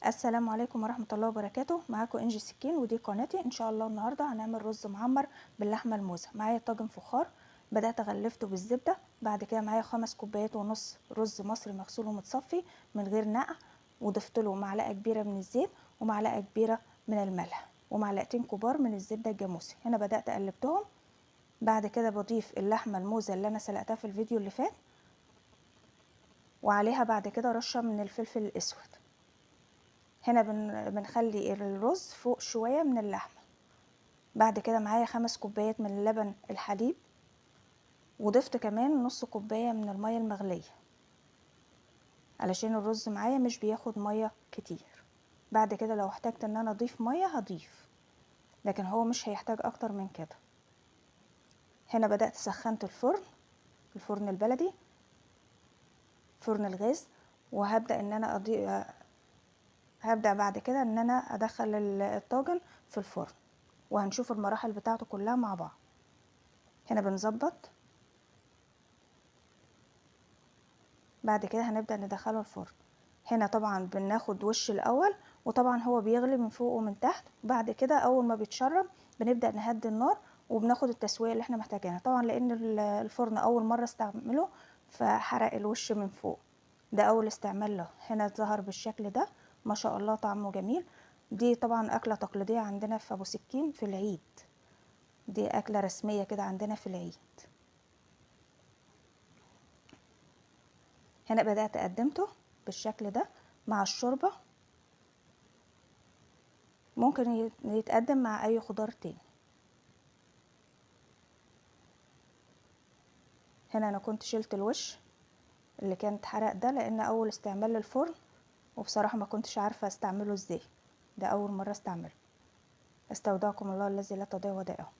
السلام عليكم ورحمة الله وبركاته. معاكم انجي سكين ودي قناتي. ان شاء الله النهاردة هنعمل رز معمر باللحمة الموزة. معايا طاجن فخار بدأت غلفته بالزبدة. بعد كده معايا 5 كوبايات ونص رز مصري مغسول ومتصفي من غير نقع، وضفت له معلقة كبيرة من الزيت ومعلقة كبيرة من الملح ومعلقتين كبار من الزبدة الجاموسي. هنا بدأت قلبتهم. بعد كده بضيف اللحمة الموزة اللي انا سلقتها في الفيديو اللي فات، وعليها بعد كده رشة من الفلفل الاسود. هنا بنخلي الرز فوق شوية من اللحمة. بعد كده معايا 5 كوبايات من اللبن الحليب، وضفت كمان نص كوباية من المية المغلية علشان الرز معايا مش بياخد مية كتير. بعد كده لو احتاجت ان انا اضيف مية هضيف، لكن هو مش هيحتاج اكتر من كده. هنا بدأت سخنت الفرن البلدي، فرن الغاز، وهبدأ ان انا هبدأ بعد كده ان انا ادخل الطاجن في الفرن، وهنشوف المراحل بتاعته كلها مع بعض. هنا بنظبط. بعد كده هنبدأ ندخله الفرن. هنا طبعا بناخد وش الاول، وطبعا هو بيغلي من فوق ومن تحت. بعد كده اول ما بيتشرب بنبدأ نهدي النار وبناخد التسوية اللي احنا محتاجينها، طبعا لان الفرن اول مرة استعمله فحرق الوش من فوق. ده اول استعمال له. هنا ظهر بالشكل ده، ما شاء الله طعمه جميل. دي طبعا اكلة تقليدية عندنا في ابو سكين في العيد، دي اكلة رسمية كده عندنا في العيد. هنا بدأت قدمته بالشكل ده مع الشوربة. ممكن يتقدم مع اي خضار تاني. هنا انا كنت شلت الوش اللي كان اتحرق ده لان اول استعمال للفرن، وبصراحة ما كنتش عارفة استعمله ازاي. ده اول مرة استعمله. استودعكم الله الذي لا تضيع ودائعه.